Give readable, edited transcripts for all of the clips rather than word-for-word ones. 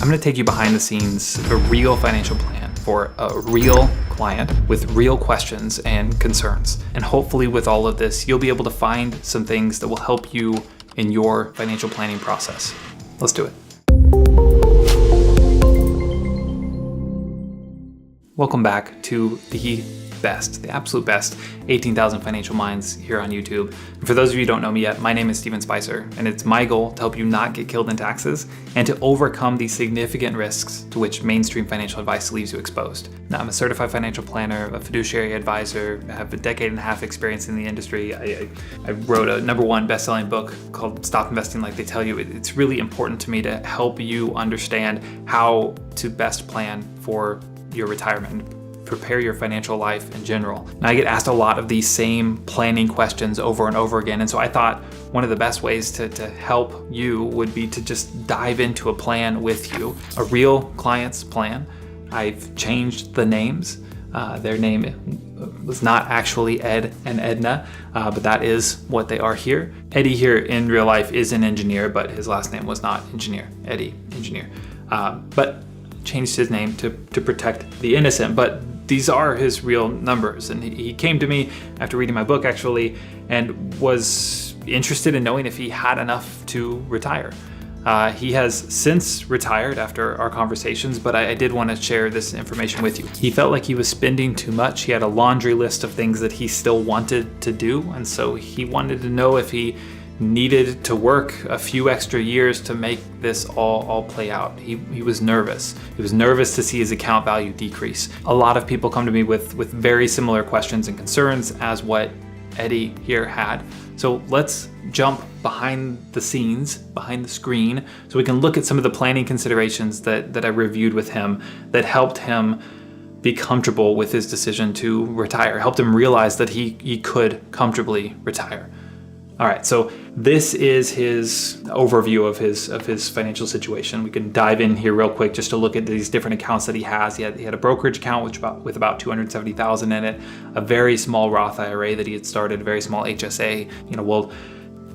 I'm going to take you behind the scenes of a real financial plan for a real client with real questions and concerns. And hopefully with all of this, you'll be able to find some things that will help you in your financial planning process. Let's do it. Welcome back to the absolute best 18,000 financial minds here on YouTube. And for those of you who don't know me yet, my name is Steven Spicer, and it's my goal to help you not get killed in taxes and to overcome the significant risks to which mainstream financial advice leaves you exposed. Now, I'm a certified financial planner, a fiduciary advisor, I have a decade and a half experience in the industry. I wrote a #1 best-selling book called Stop Investing Like They Tell You. It's really important to me to help you understand how to best plan for your retirement, prepare your financial life in general. Now, I get asked a lot of these same planning questions over and over again, and so I thought one of the best ways to help you would be to just dive into a plan with you, a real client's plan. I've changed the names. Their name was not actually Ed and Edna, but that is what they are here. Eddie here in real life is an engineer, but his last name was not engineer. Eddie, engineer. But changed his name to protect the innocent, but these are his real numbers. And he came to me after reading my book actually and was interested in knowing if he had enough to retire. He has since retired after our conversations, but I did want to share this information with you. He felt like he was spending too much. He had a laundry list of things that he still wanted to do, and so he wanted to know if he needed to work a few extra years to make this all play out. He was nervous. He was nervous to see his account value decrease. A lot of people come to me with very similar questions and concerns as what Eddie here had. So let's jump behind the scenes, behind the screen, so we can look at some of the planning considerations that I reviewed with him that helped him be comfortable with his decision to retire, helped him realize that he could comfortably retire. All right, so this is his overview of his financial situation. We can dive in here real quick just to look at these different accounts that he has. He had a brokerage account with about $270,000 in it, a very small Roth IRA that he had started, a very small HSA. We'll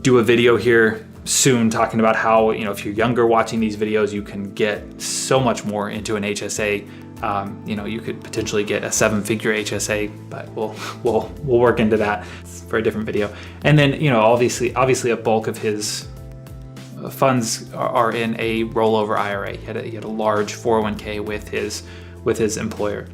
do a video here soon talking about how, if you're younger watching these videos, you can get so much more into an HSA. You could potentially get a 7-figure HSA, but we'll work into that for a different video. And then, obviously a bulk of his funds are in a rollover IRA. He had a large 401k with his employer.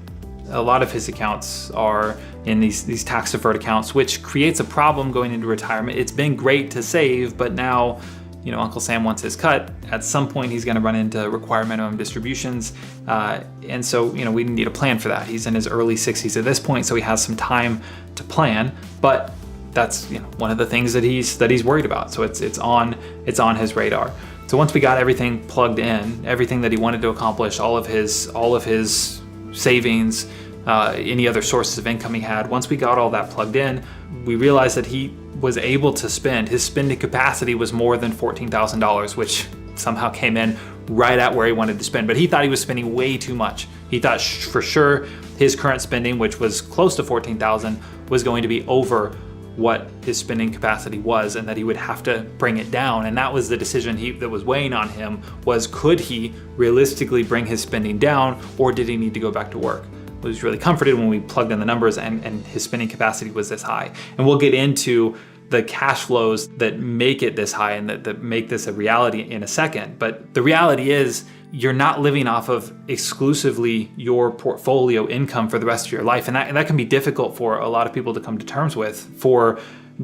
A lot of his accounts are in these tax deferred accounts, which creates a problem going into retirement. It's been great to save, but now, Uncle Sam wants his cut. At some point, he's going to run into required minimum distributions. And so, we need a plan for that. He's in his early 60s at this point, so he has some time to plan, but that's, one of the things that he's worried about. So it's on his radar. So once we got everything plugged in, everything that he wanted to accomplish, all of his savings, any other sources of income he had, once we got all that plugged in, we realized that he was able to spend. His spending capacity was more than $14,000, which somehow came in right at where he wanted to spend. But he thought he was spending way too much. He thought for sure his current spending, which was close to $14,000, was going to be over what his spending capacity was, and that he would have to bring it down. And that was the decision that was weighing on him, was could he realistically bring his spending down, or did he need to go back to work? I was really comforted when we plugged in the numbers and his spending capacity was this high. And we'll get into the cash flows that make it this high and that make this a reality in a second. But the reality is you're not living off of exclusively your portfolio income for the rest of your life. And that can be difficult for a lot of people to come to terms with. For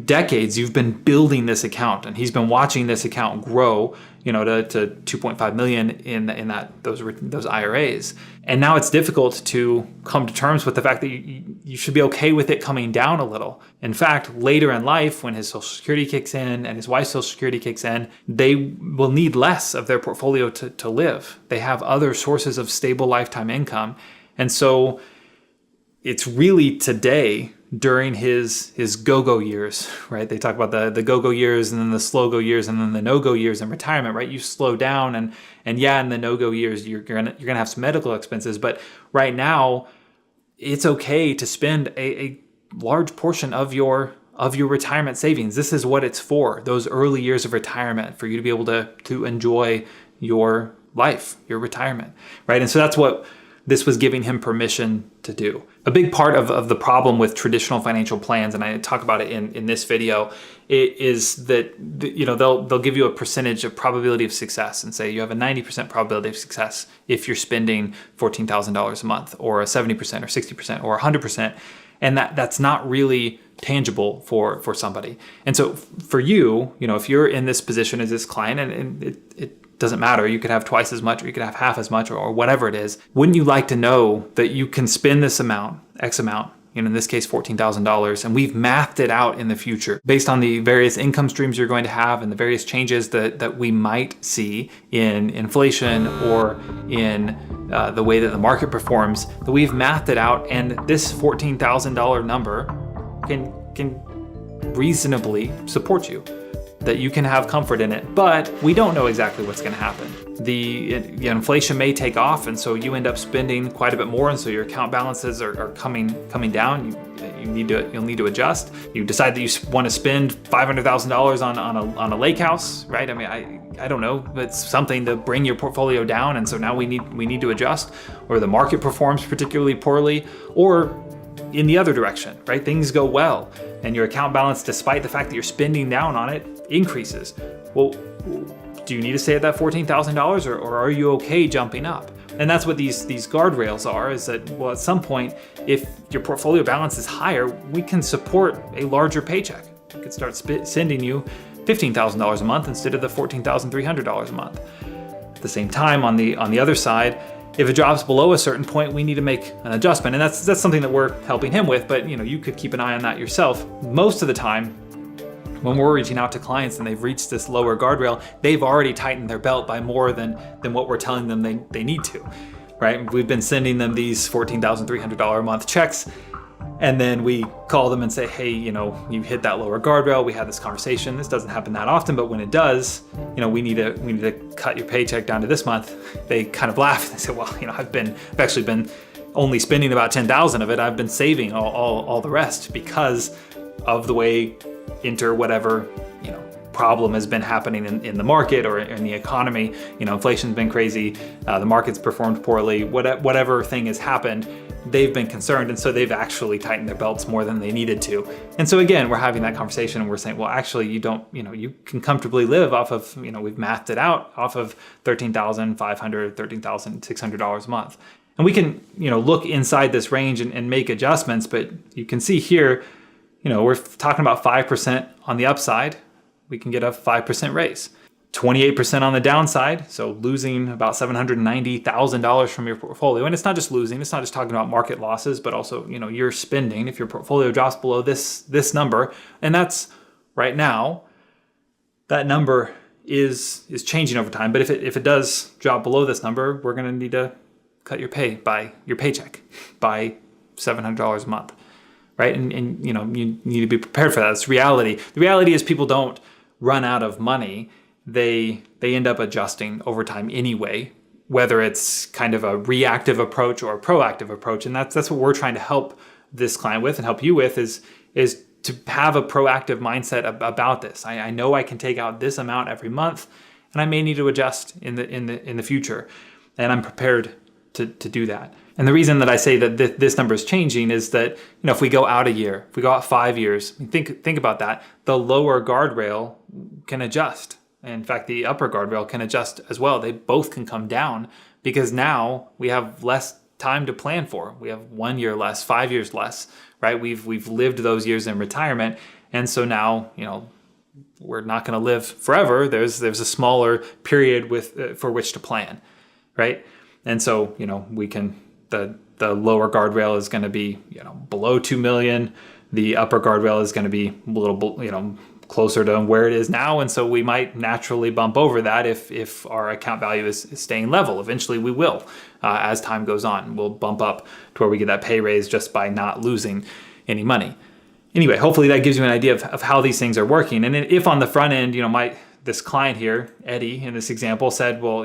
decades, you've been building this account, and he's been watching this account grow, to 2.5 million in those IRAs. And now it's difficult to come to terms with the fact that you should be okay with it coming down a little. In fact, later in life, when his Social Security kicks in and his wife's Social Security kicks in, they will need less of their portfolio to live. They have other sources of stable lifetime income. And so it's really today, during his go-go years, right? They talk about the go-go years and then the slow-go years and then the no-go years in retirement, right? You slow down and in the no-go years, you're gonna have some medical expenses. But right now, it's okay to spend a large portion of your retirement savings. This is what it's for, those early years of retirement, for you to be able to enjoy your life, your retirement, right? And so that's what this was giving him permission to do. A big part of the problem with traditional financial plans, and I talk about it in this video, is that they'll give you a percentage of probability of success and say you have a 90% probability of success if you're spending $14,000 a month, or a 70% or 60% or 100%, and that's not really tangible for somebody. And so for you, if you're in this position as this client, and it doesn't matter, you could have twice as much or you could have half as much or whatever it is, wouldn't you like to know that you can spend this amount, X amount, in this case $14,000, and we've mathed it out in the future based on the various income streams you're going to have and the various changes that we might see in inflation or in the way that the market performs, that we've mathed it out, and this $14,000 number can reasonably support you, that you can have comfort in it. But we don't know exactly what's going to happen. The inflation may take off, and so you end up spending quite a bit more, and so your account balances are coming down. You'll need to adjust. You decide that you want to spend $500,000 on a lake house, right? I mean, I don't know. It's something to bring your portfolio down, and so now we need to adjust. Or the market performs particularly poorly, or in the other direction, right? Things go well, and your account balance, despite the fact that you're spending down on it, increases. Well, do you need to stay at that $14,000, or are you okay jumping up? And that's what these guardrails are, is that, well, at some point, if your portfolio balance is higher, we can support a larger paycheck. We could start sending you $15,000 a month instead of the $14,300 a month. At the same time, on the other side, if it drops below a certain point, we need to make an adjustment. And that's something that we're helping him with, but you could keep an eye on that yourself. Most of the time, when we're reaching out to clients and they've reached this lower guardrail, they've already tightened their belt by more than what we're telling them they need to, right? We've been sending them these $14,300 a month checks, and then we call them and say, hey, you hit that lower guardrail. We had this conversation. This doesn't happen that often, but when it does, we need to cut your paycheck down to this month. They kind of laugh. They say, well, I've actually been only spending about 10,000 of it. I've been saving all the rest because of the way whatever problem has been happening in the market or in the economy. Inflation's been crazy, the market's performed poorly, whatever thing has happened, they've been concerned, and so they've actually tightened their belts more than they needed to. And so again, we're having that conversation and we're saying, well, actually you don't, you can comfortably live off of, we've mathed it out off of $13,500, $13,600 a month. And we can, look inside this range and make adjustments, but you can see here, we're talking about 5% on the upside. We can get a 5% raise. 28% on the downside, so losing about $790,000 from your portfolio. And it's not just losing, it's not just talking about market losses, but also, your spending. If your portfolio drops below this number, and that's right now, that number is changing over time. But if it does drop below this number, we're going to need to cut your paycheck by $700 a month. Right? And you need to be prepared for that. It's reality. The reality is people don't run out of money. They end up adjusting over time anyway, whether it's kind of a reactive approach or a proactive approach. And that's what we're trying to help this client with and help you with is to have a proactive mindset about this. I know I can take out this amount every month, and I may need to adjust in the future. And I'm prepared to do that. And the reason that I say that this number is changing is that, if we go out a year, if we go out 5 years, think about that, the lower guardrail can adjust. In fact, the upper guardrail can adjust as well. They both can come down because now we have less time to plan for. We have 1 year less, 5 years less, right? We've lived those years in retirement. And so now, we're not going to live forever. There's a smaller period for which to plan, right? And so, we can, the lower guardrail is going to be, below 2 million. The upper guardrail is going to be a little, closer to where it is now. And so we might naturally bump over that if our account value is staying level. Eventually we will, as time goes on. We'll bump up to where we get that pay raise just by not losing any money. Anyway, hopefully that gives you an idea of how these things are working. And if on the front end, this client here, Eddie, in this example said, well,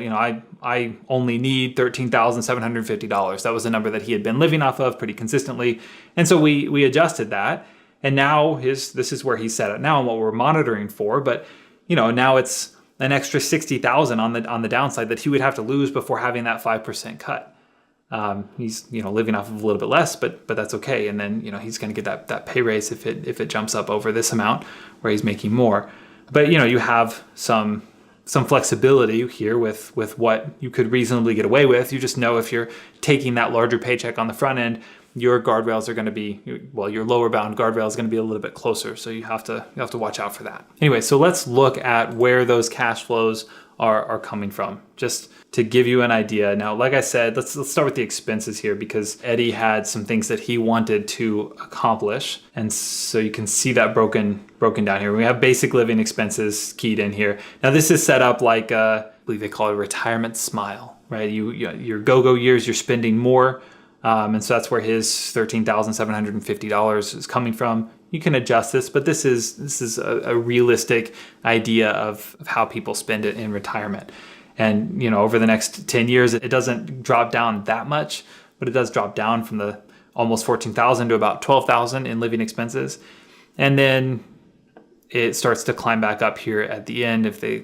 I only need $13,750. That was the number that he had been living off of pretty consistently. And so we adjusted that. And now this is where he's set it now and what we're monitoring for. But, now it's an extra $60,000 on the downside that he would have to lose before having that 5% cut. He's living off of a little bit less, but that's okay. And then he's going to get that pay raise if it jumps up over this amount where he's making more. But you have some flexibility here with what you could reasonably get away with. You just know if you're taking that larger paycheck on the front end, your guardrails are going to be, your lower bound guardrail is going to be a little bit closer. So you have to watch out for that. Anyway, so let's look at where those cash flows are coming from, just to give you an idea. Now, like I said, let's start with the expenses here, because Eddie had some things that he wanted to accomplish. And so you can see that broken down here. We have basic living expenses keyed in here. Now this is set up like, I believe they call it a retirement smile, right? Your go-go years, you're spending more. And so that's where his $13,750 is coming from. You can adjust this, but this is a realistic idea of how people spend it in retirement. And over the next 10 years, it doesn't drop down that much, but it does drop down from the almost $14,000 to about $12,000 in living expenses. And then it starts to climb back up here at the end. If they,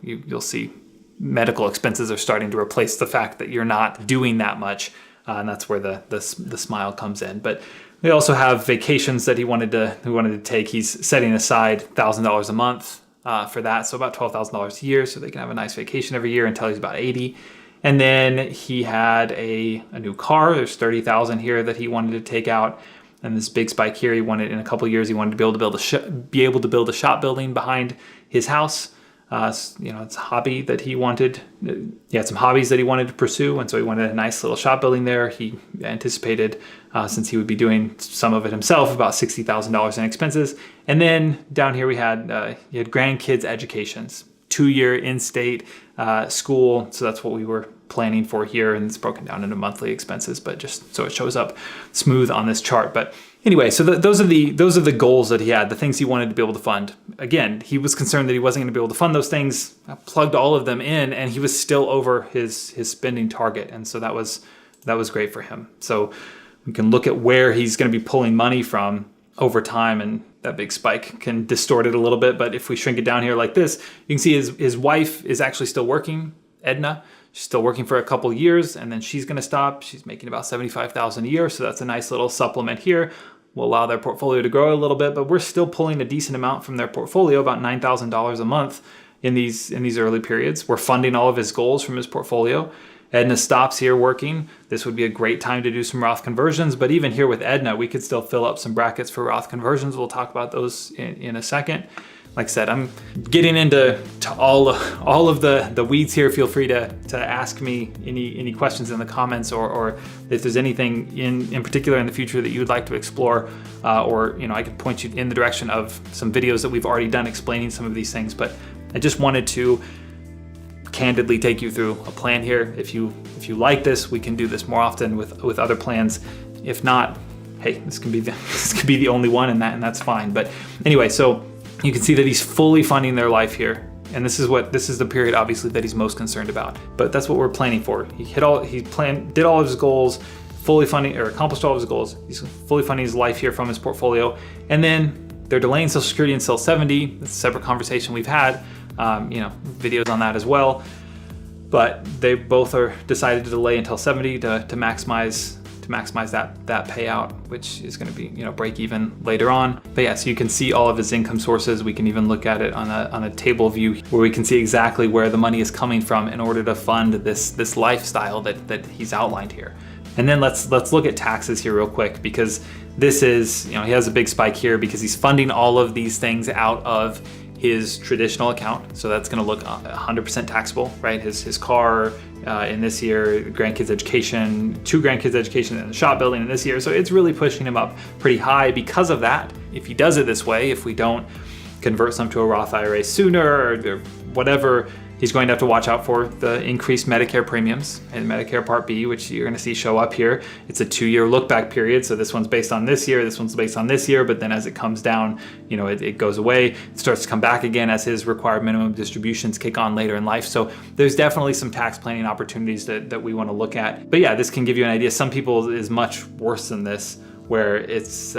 you'll see medical expenses are starting to replace the fact that you're not doing that much. And that's where the smile comes in. But we also have vacations that he wanted to take. He's setting aside $1,000 a month for that, so about $12,000 a year, so they can have a nice vacation every year until he's about 80. And then he had a new car. There's $30,000 here that he wanted to take out, and this big spike here. He wanted, in a couple of years, he wanted to be able to build a shop building behind his house. It's a hobby that he wanted. He had some hobbies that he wanted to pursue, and so he wanted a nice little shop building there. He anticipated, since he would be doing some of it himself, about $60,000 in expenses. And then down here we had grandkids' educations, 2-year in-state school. So that's what we were planning for here, and it's broken down into monthly expenses, but just so it shows up smooth on this chart. But anyway, so those are the goals that he had, the things he wanted to be able to fund. Again, he was concerned that he wasn't going to be able to fund those things. I plugged all of them in, and he was still over his spending target, and so that was great for him. So we can look at where he's going to be pulling money from over time, and that big spike can distort it a little bit. But if we shrink it down here like this, you can see his wife is actually still working, Edna. She's still working for a couple years, and then she's going to stop. She's making about $75,000 a year, so that's a nice little supplement here. Will allow their portfolio to grow a little bit, but we're still pulling a decent amount from their portfolio, about $9,000 a month in these early periods. We're funding all of his goals from his portfolio. Edna stops here working. This would be a great time to do some Roth conversions, but even here with Edna, we could still fill up some brackets for Roth conversions. We'll talk about those in a second. Like I said, I'm getting into all of the weeds here. Feel free to ask me any questions in the comments, or if there's anything in particular in the future that you would like to explore, or I can point you in the direction of some videos that we've already done explaining some of these things. But I just wanted to candidly take you through a plan here. If you like this, we can do this more often with other plans. If not, hey, this can be the only one, and that's fine. But anyway, so you can see that he's fully funding their life here. And this is the period obviously that he's most concerned about. But that's what we're planning for. He did all of his goals, fully funding, or accomplished all of his goals. He's fully funding his life here from his portfolio. And then they're delaying Social Security until 70. That's a separate conversation we've had. Videos on that as well. But they both are decided to delay until 70 to maximize that payout, which is going to be break even later on. But yeah, so you can see all of his income sources. We can even look at it on a table view where we can see exactly where the money is coming from in order to fund this lifestyle that he's outlined here. And then let's look at taxes here real quick, because this is, he has a big spike here because he's funding all of these things out of his traditional account. So that's going to look 100% taxable, right? His car in this year, grandkids education, 2 grandkids education in the shop building in this year. So it's really pushing him up pretty high because of that. If he does it this way, if we don't convert some to a Roth IRA sooner or whatever, he's going to have to watch out for the increased Medicare premiums and Medicare Part B, which you're going to see show up here. It's a 2-year look back period. So this one's based on this year, this one's based on this year, but then as it comes down, it goes away. It starts to come back again as his required minimum distributions kick on later in life. So there's definitely some tax planning opportunities that we want to look at. But yeah, this can give you an idea. Some people is much worse than this, where it's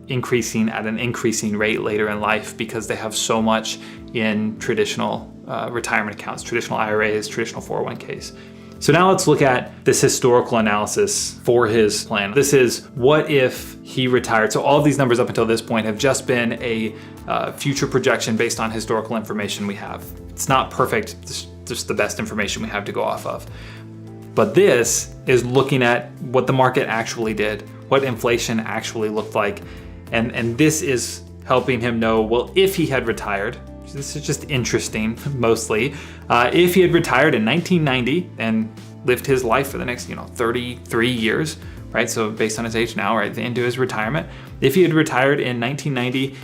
increasing at an increasing rate later in life because they have so much in traditional retirement accounts, traditional IRAs, traditional 401ks. So now let's look at this historical analysis for his plan. This is what if he retired. So all of these numbers up until this point have just been a future projection based on historical information we have. It's not perfect, it's just the best information we have to go off of. But this is looking at what the market actually did, what inflation actually looked like. And this is helping him know, well, if he had retired, this is just interesting mostly, if he had retired in 1990 and lived his life for the next 33 years, right? So based on his age now, right, into his retirement, if he had retired in 1990,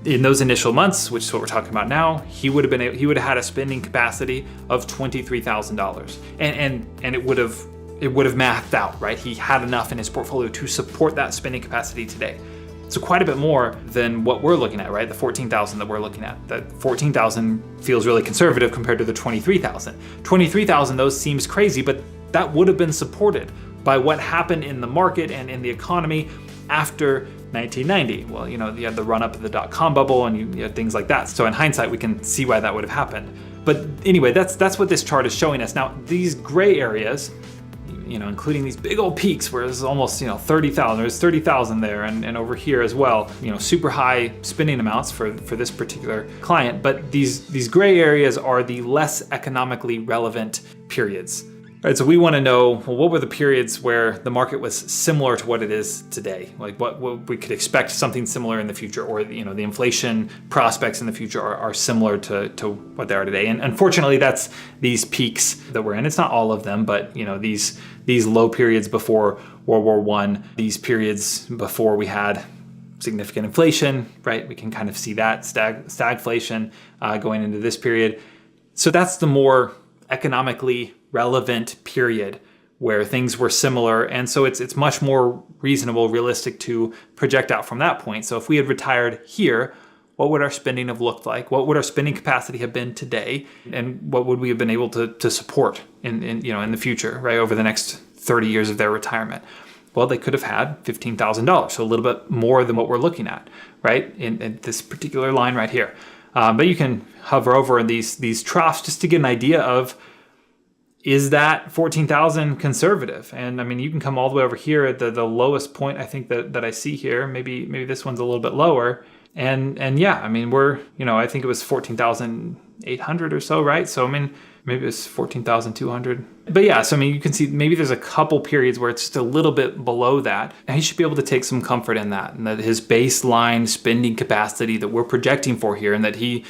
in those initial months, which is what we're talking about now, he would have had a spending capacity of $23,000, and it would have mathed out, right? He had enough in his portfolio to support that spending capacity today. So quite a bit more than what we're looking at, right? The 14,000 that we're looking at. That 14,000 feels really conservative compared to the 23,000. 23,000, those seems crazy, but that would have been supported by what happened in the market and in the economy after 1990. Well, you had the run up of the dot-com bubble and you had things like that. So in hindsight, we can see why that would have happened. But anyway, that's what this chart is showing us. Now, these gray areas, including these big old peaks where it's almost, 30,000, there's 30,000 there and over here as well, super high spending amounts for this particular client. But these gray areas are the less economically relevant periods. All right, so we want to know, well, what were the periods where the market was similar to what it is today? Like what we could expect something similar in the future, or the inflation prospects in the future are similar to what they are today. And unfortunately, that's these peaks that we're in. It's not all of them, but these low periods before World War I, these periods before we had significant inflation, right? We can kind of see that stagflation going into this period. So that's the more economically relevant period where things were similar. And so it's much more reasonable, realistic to project out from that point. So if we had retired here, what would our spending have looked like? What would our spending capacity have been today? And what would we have been able to support in the future, right? Over the next 30 years of their retirement? Well, they could have had $15,000, so a little bit more than what we're looking at, right? In this particular line right here. But you can hover over these troughs just to get an idea of, is that 14,000 conservative? And I mean, you can come all the way over here at the lowest point I think that I see here. Maybe this one's a little bit lower. And yeah, I mean, we're, I think it was 14,800 or so, right? So I mean, maybe it's 14,200. But yeah, so I mean, you can see maybe there's a couple periods where it's just a little bit below that. And he should be able to take some comfort in that, and that his baseline spending capacity that we're projecting for here, and that he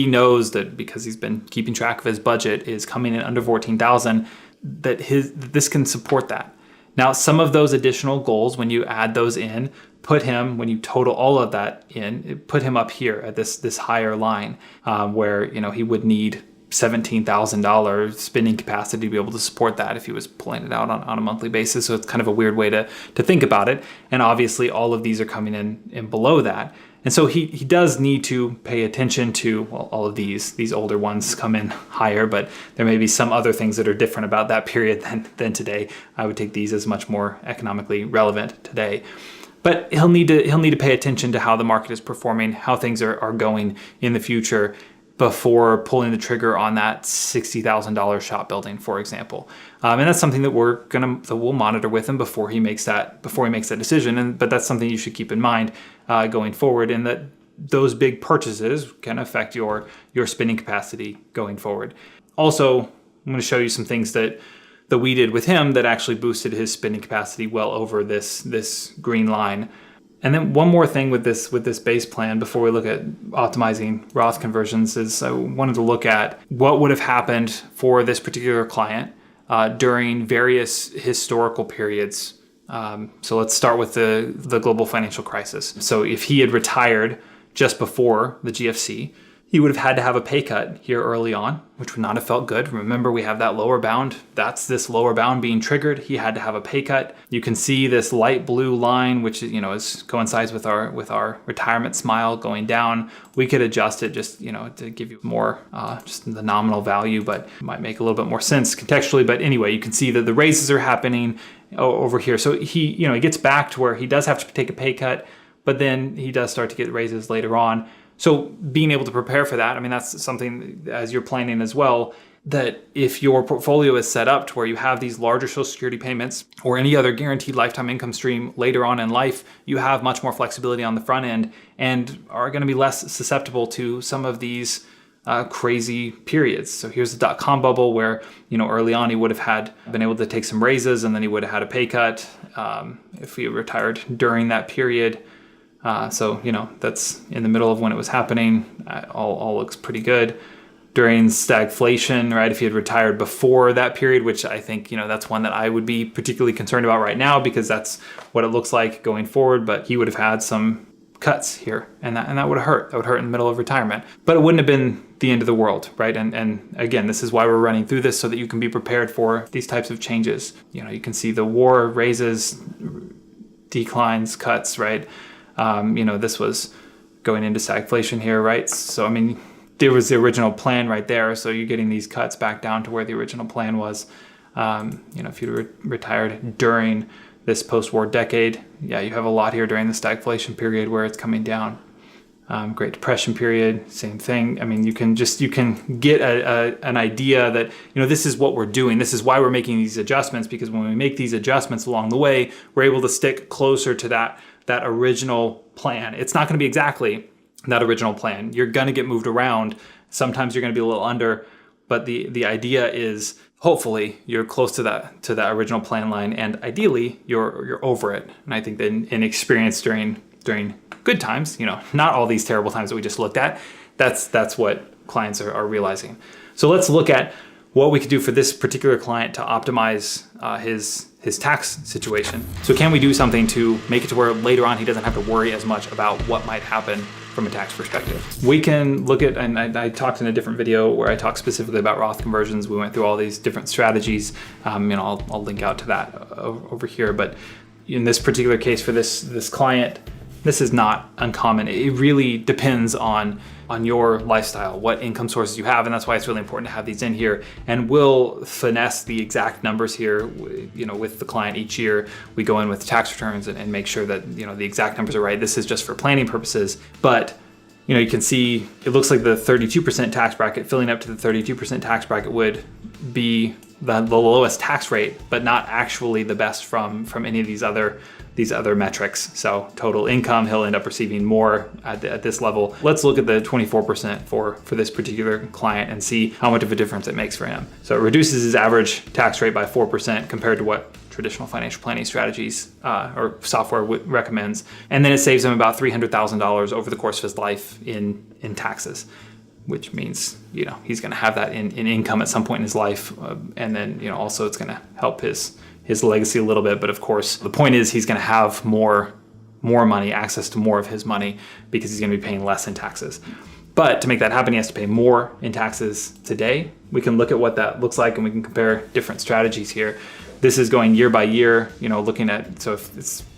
knows that because he's been keeping track of his budget, is coming in under 14,000, that this can support that. Now, some of those additional goals, when you add those in, when you total all of that in, put him up here at this higher line where, he would need $17,000 spending capacity to be able to support that if he was pulling it out on a monthly basis. So it's kind of a weird way to think about it. And obviously all of these are coming in below that. And so he does need to pay attention to, well, all of these older ones come in higher, but there may be some other things that are different about that period than today. I would take these as much more economically relevant today. But he'll need to pay attention to how the market is performing, how things are going in the future, before pulling the trigger on that $60,000 shop building, for example. And that's something that we'll monitor with him before he makes that decision. But that's something you should keep in mind going forward, in that those big purchases can affect your spending capacity going forward. Also, I'm going to show you some things that we did with him that actually boosted his spending capacity well over this green line. And then one more thing with this base plan before we look at optimizing Roth conversions is I wanted to look at what would have happened for this particular client during various historical periods. So let's start with the global financial crisis. So if he had retired just before the GFC, he would have had to have a pay cut here early on, which would not have felt good. Remember, we have that lower bound. That's this lower bound being triggered. He had to have a pay cut. You can see this light blue line, which coincides with our retirement smile going down. We could adjust it just to give you more just the nominal value, but it might make a little bit more sense contextually. But anyway, you can see that the raises are happening over here. So he gets back to where he does have to take a pay cut, but then he does start to get raises later on. So being able to prepare for that, I mean, that's something as you're planning as well, that if your portfolio is set up to where you have these larger Social Security payments or any other guaranteed lifetime income stream later on in life, you have much more flexibility on the front end and are going to be less susceptible to some of these crazy periods. So here's the dot-com bubble where, early on he would have been able to take some raises and then he would have had a pay cut if he retired during that period. So that's in the middle of when it was happening. All looks pretty good. During stagflation, right? If he had retired before that period, which I think, that's one that I would be particularly concerned about right now because that's what it looks like going forward. But he would have had some cuts here and that would have hurt. That would hurt in the middle of retirement. But it wouldn't have been the end of the world, right? And again, this is why we're running through this so that you can be prepared for these types of changes. You can see the war raises, declines, cuts, right? This was going into stagflation here, right? So, there was the original plan right there. So you're getting these cuts back down to where the original plan was. If you retired during this post-war decade, you have a lot here during the stagflation period where it's coming down. Great Depression period, same thing. You can get an idea that, this is what we're doing. This is why we're making these adjustments, because when we make these adjustments along the way, we're able to stick closer to that original plan. It's not going to be exactly that original plan. You're going to get moved around. Sometimes you're going to be a little under, but the idea is hopefully you're close to that original plan line, and ideally you're over it. And I think that in experience during good times, not all these terrible times that we just looked at, that's what clients are realizing. So let's look at what we could do for this particular client to optimize his tax situation. So can we do something to make it to where later on he doesn't have to worry as much about what might happen from a tax perspective? We can look at, and I talked in a different video where I talked specifically about Roth conversions. We went through all these different strategies. I'll link out to that over here. But in this particular case for this client, this is not uncommon. It really depends on your lifestyle, what income sources you have, and that's why it's really important to have these in here. And we'll finesse the exact numbers here, with the client each year. We go in with tax returns and make sure that the exact numbers are right. This is just for planning purposes, but you can see it looks like the 32% tax bracket, filling up to the 32% tax bracket would be the lowest tax rate, but not actually the best from any of these other metrics. So total income, he'll end up receiving more at this level. Let's look at the 24% for this particular client and see how much of a difference it makes for him. So it reduces his average tax rate by 4% compared to what traditional financial planning strategies or software recommends. And then it saves him about $300,000 over the course of his life in taxes, which means, he's going to have that in income at some point in his life. And then, also it's going to help his legacy a little bit. But of course, the point is he's going to have more money, access to more of his money, because he's going to be paying less in taxes. But to make that happen, he has to pay more in taxes today. We can look at what that looks like and we can compare different strategies here. This is going year by year, looking at, so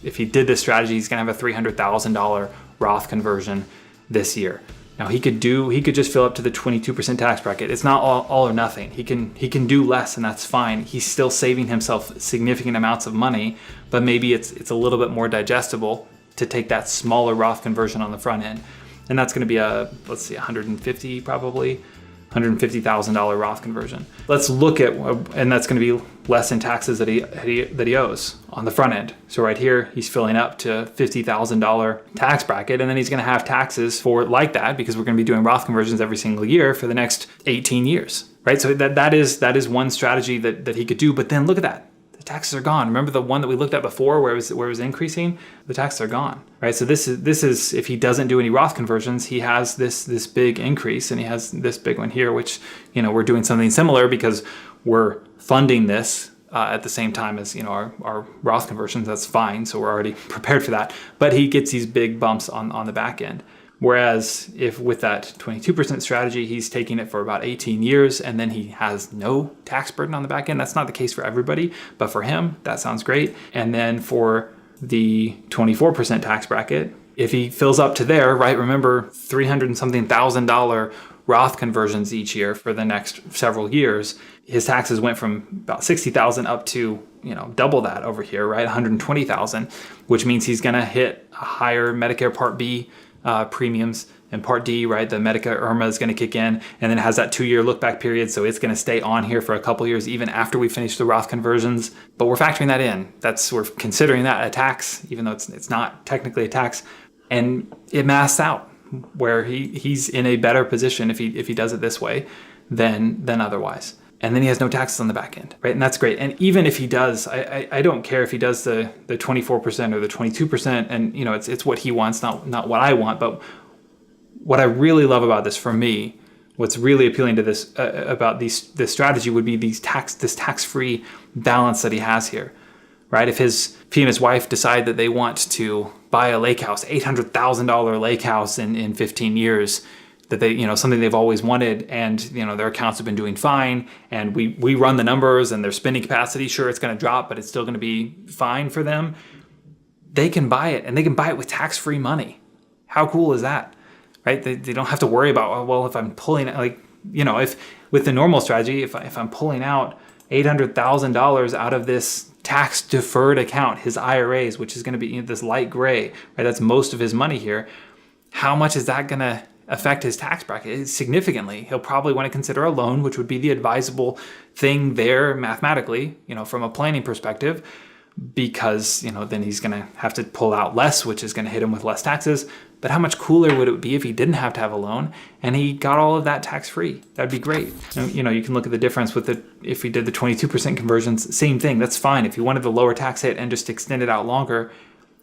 if he did this strategy, he's going to have a $300,000 Roth conversion this year. Now he could just fill up to the 22% tax bracket. It's not all or nothing. He can do less, and that's fine. He's still saving himself significant amounts of money, but maybe it's a little bit more digestible to take that smaller Roth conversion on the front end. And that's going to be $150,000 Roth conversion. Let's look at, and that's going to be less in taxes that he owes on the front end. So right here, he's filling up to $50,000 tax bracket, and then he's going to have taxes for like that, because we're going to be doing Roth conversions every single year for the next 18 years, right? So that is one strategy that he could do. But then look at that. Taxes are gone. Remember the one that we looked at before where it was increasing? The taxes are gone, right? So this is if he doesn't do any Roth conversions, he has this big increase, and he has this big one here, which, we're doing something similar because we're funding this at the same time as, our Roth conversions. That's fine. So we're already prepared for that. But he gets these big bumps on the back end. Whereas if with that 22% strategy, he's taking it for about 18 years and then he has no tax burden on the back end. That's not the case for everybody, but for him, that sounds great. And then for the 24% tax bracket, if he fills up to there, right? Remember, $300,000 Roth conversions each year for the next several years, his taxes went from about $60,000 up to, double that over here, right? $120,000, which means he's going to hit a higher Medicare Part B premiums, and Part D, right? The Medicare IRMA is going to kick in, and then it has that 2-year look back period. So it's going to stay on here for a couple years, even after we finish the Roth conversions. But we're factoring that in. We're considering that a tax, even though it's not technically a tax. And it masks out where he's in a better position if he does it this way than otherwise. And then he has no taxes on the back end, right? And that's great. And even if he does, I don't care if he does the 24% or the 22%, and it's what he wants, not what I want. But what I really love about this, for me, what's really appealing to this about this strategy would be this tax-free balance that he has here, right? If he and his wife decide that they want to buy a lake house, $800,000 lake house in 15 years, that they, something they've always wanted, and their accounts have been doing fine, and we run the numbers and their spending capacity, sure, it's going to drop, but it's still going to be fine for them. They can buy it, and they can buy it with tax-free money. How cool is that? Right? They don't have to worry about, well, if I'm pulling, if with the normal strategy, if I'm pulling out $800,000 out of this tax deferred account, his IRAs, which is going to be this light gray, right? That's most of his money here. How much is that going to affect his tax bracket? Significantly. He'll probably want to consider a loan, which would be the advisable thing there mathematically, from a planning perspective, because, then he's going to have to pull out less, which is going to hit him with less taxes. But how much cooler would it be if he didn't have to have a loan and he got all of that tax-free? That'd be great. You can look at the difference with if he did the 22% conversions, same thing, that's fine. If he wanted the lower tax hit and just extend it out longer,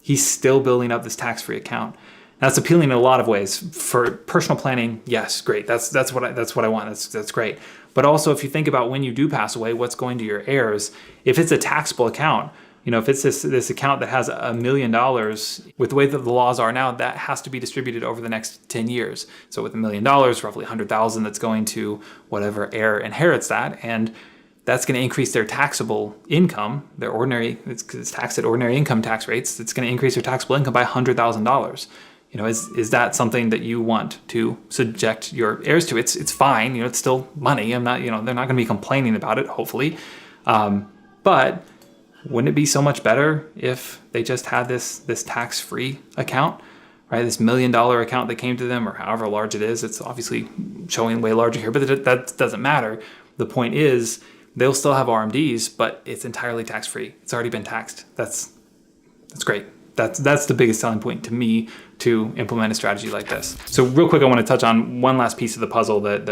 he's still building up this tax-free account. That's appealing in a lot of ways. For personal planning, yes, great. That's what I want. That's great. But also, if you think about when you do pass away, what's going to your heirs? If it's a taxable account, if it's this account that has $1 million, with the way that the laws are now, that has to be distributed over the next 10 years. So with $1 million, roughly $100,000 that's going to whatever heir inherits that, and that's going to increase their taxable income, it's taxed at ordinary income tax rates. It's going to increase their taxable income by $100,000. Is that something that you want to subject your heirs to? It's fine. It's still money. They're not going to be complaining about it, hopefully. But wouldn't it be so much better if they just had this tax-free account, right? This $1 million account that came to them, or however large it is. It's obviously showing way larger here, but that doesn't matter. The point is, they'll still have RMDs, but it's entirely tax-free. It's already been taxed. That's great. That's the biggest selling point to me to implement a strategy like this. So real quick, I want to touch on one last piece of the puzzle that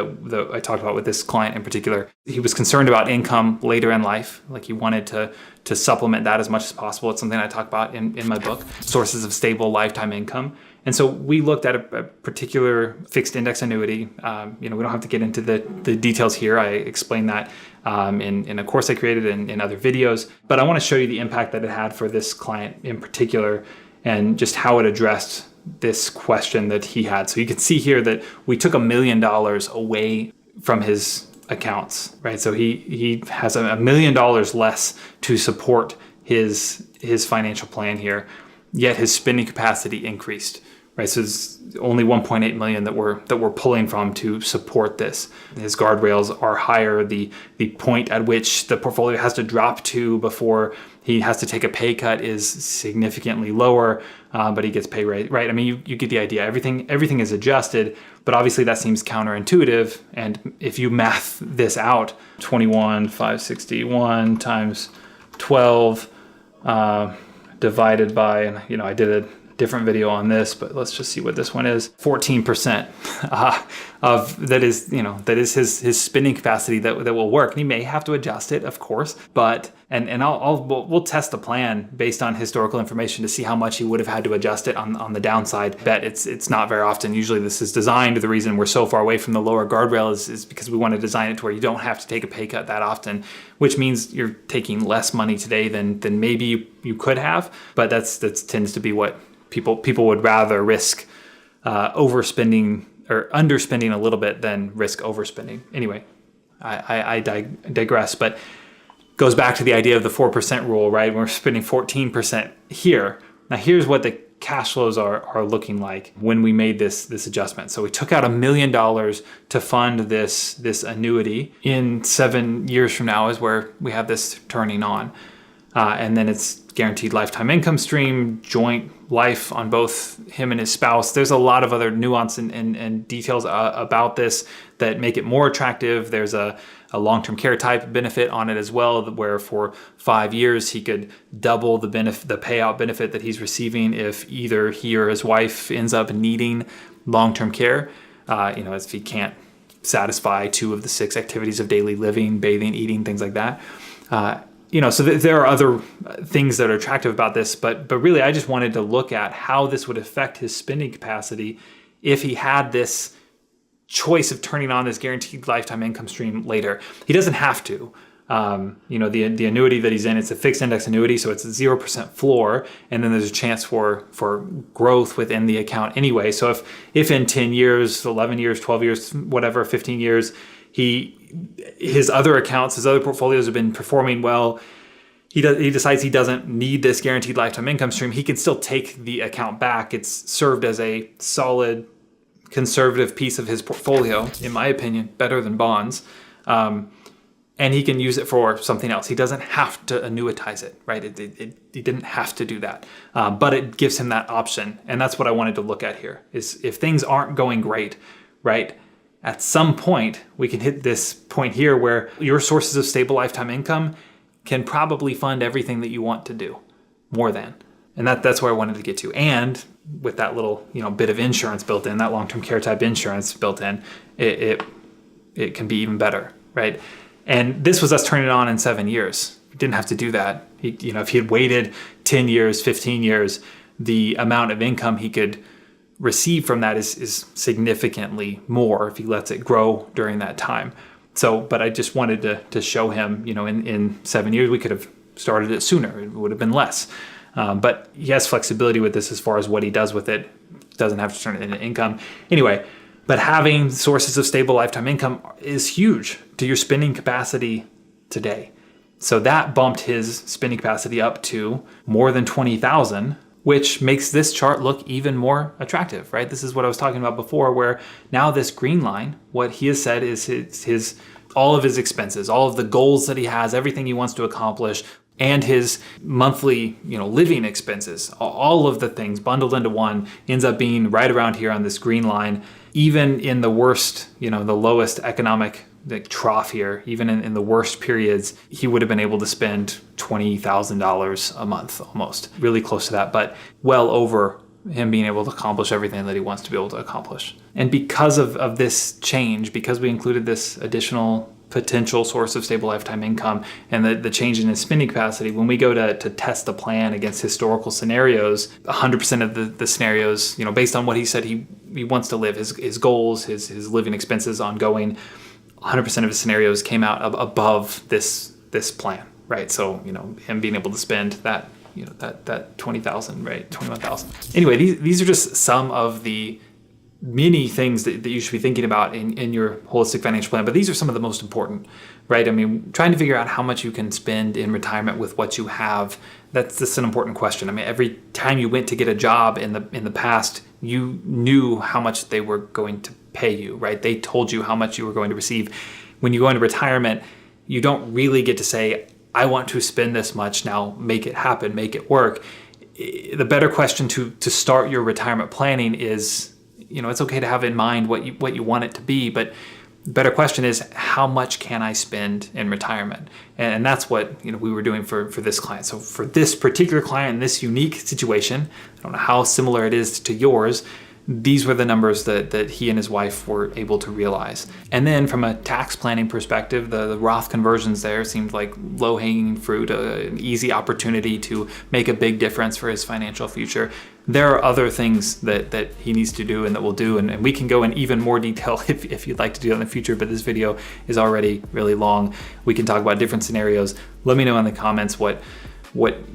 I talked about with this client in particular. He was concerned about income later in life. Like, he wanted to supplement that as much as possible. It's something I talk about in my book, Sources of Stable Lifetime Income. And so we looked at a particular fixed index annuity. We don't have to get into the details here. I explained that in a course I created in other videos. But I want to show you the impact that it had for this client in particular, and just how it addressed this question that he had. So you can see here that we took $1 million away from his accounts, right? So he has $1 million less to support his financial plan here, yet his spending capacity increased, right? So it's only 1.8 million that we're pulling from to support this. His guardrails are higher. The point at which the portfolio has to drop to before he has to take a pay cut is significantly lower, but he gets pay rate, right? I mean, you get the idea. Everything is adjusted, but obviously that seems counterintuitive. And if you math this out, 21,561 times 12 divided by, and I did a different video on this, but let's just see what this one is. 14% of that is his spending capacity that will work. And he may have to adjust it, of course, but we'll test the plan based on historical information to see how much he would have had to adjust it on the downside. Bet it's not very often. Usually this is designed. The reason we're so far away from the lower guardrail is because we want to design it to where you don't have to take a pay cut that often, which means you're taking less money today than maybe you could have. But that tends to be what people would rather risk overspending or underspending a little bit than risk overspending. Anyway, I digress, but goes back to the idea of the 4% rule, right? We're spending 14% here. Now here's what the cash flows are looking like when we made this adjustment. So we took out $1 million to fund this annuity. In 7 years from now is where we have this turning on. And then it's guaranteed lifetime income stream, joint life on both him and his spouse. There's a lot of other nuance and details about this that make it more attractive. There's a long-term care type benefit on it as well, where for 5 years he could double the payout benefit that he's receiving if either he or his wife ends up needing long-term care. If he can't satisfy 2 of the 6 activities of daily living, bathing, eating, things like that. So there are other things that are attractive about this, but really I just wanted to look at how this would affect his spending capacity if he had this choice of turning on this guaranteed lifetime income stream later. He doesn't have to. The annuity that he's in, it's a fixed index annuity, so it's a 0% floor, and then there's a chance for growth within the account anyway. So if in 10 years, 11 years, 12 years, whatever, 15 years, his other accounts, his other portfolios have been performing well, he decides he doesn't need this guaranteed lifetime income stream, he can still take the account back. It's served as a solid, conservative piece of his portfolio, in my opinion, better than bonds. And he can use it for something else. He doesn't have to annuitize it, right? He didn't have to do that. But it gives him that option. And that's what I wanted to look at here, is if things aren't going great, right? At some point, we can hit this point here where your sources of stable lifetime income can probably fund everything that you want to do, more than. And that's where I wanted to get to. And with that little, bit of insurance built in, that long-term care type insurance built in, it can be even better, right? And this was us turning it on in 7 years. We didn't have to do that. If he had waited 10 years, 15 years, the amount of income he could receive from that is significantly more if he lets it grow during that time. So, but I just wanted to show him, in 7 years, we could have started it sooner. It would have been less. But he has flexibility with this as far as what he does with it. Doesn't have to turn it into income. Anyway, but having sources of stable lifetime income is huge to your spending capacity today. So that bumped his spending capacity up to more than $20,000, which makes this chart look even more attractive, right? This is what I was talking about before, where now this green line, what he has said is his all of his expenses, all of the goals that he has, everything he wants to accomplish, and his monthly, living expenses, all of the things bundled into one ends up being right around here on this green line. Even in the worst, the lowest economic trough here, even in the worst periods, he would have been able to spend $20,000 a month, almost, really close to that, but well over him being able to accomplish everything that he wants to be able to accomplish. And because of this change, because we included this additional potential source of stable lifetime income and the change in his spending capacity, when we go to test the plan against historical scenarios, 100% of the scenarios, based on what he said he wants to live, his goals, his living expenses ongoing, 100% of his scenarios came out above this plan, right? So, him being able to spend that, that 20,000, right? 21,000. Anyway, these are just some of the many things that you should be thinking about in your holistic financial plan, but these are some of the most important, right? I mean, trying to figure out how much you can spend in retirement with what you have, that's an important question. I mean, every time you went to get a job in the past, you knew how much they were going to pay you, right? They told you how much you were going to receive. When you go into retirement, you don't really get to say, I want to spend this much, now make it happen, make it work. The better question to start your retirement planning is, it's okay to have in mind what you want it to be, but the better question is, how much can I spend in retirement? And that's what we were doing for this client. So for this particular client in this unique situation, I don't know how similar it is to yours, these were the numbers that he and his wife were able to realize. And then from a tax planning perspective, the Roth conversions there seemed like low-hanging fruit, an easy opportunity to make a big difference for his financial future. There are other things that he needs to do and that we'll do, and we can go in even more detail if you'd like to do that in the future, but this video is already really long. We can talk about different scenarios. Let me know in the comments what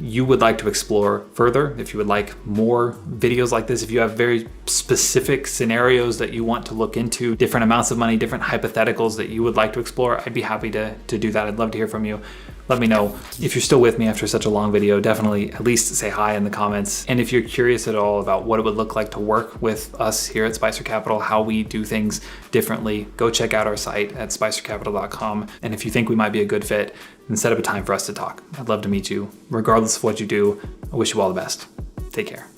you would like to explore further, if you would like more videos like this, if you have very specific scenarios that you want to look into, different amounts of money, different hypotheticals that you would like to explore, I'd be happy to do that. I'd love to hear from you. let me know. If you're still with me after such a long video, definitely at least say hi in the comments. And if you're curious at all about what it would look like to work with us here at Spicer Capital, how we do things differently, go check out our site at spicercapital.com. And if you think we might be a good fit, then set up a time for us to talk. I'd love to meet you. Regardless of what you do, I wish you all the best. Take care.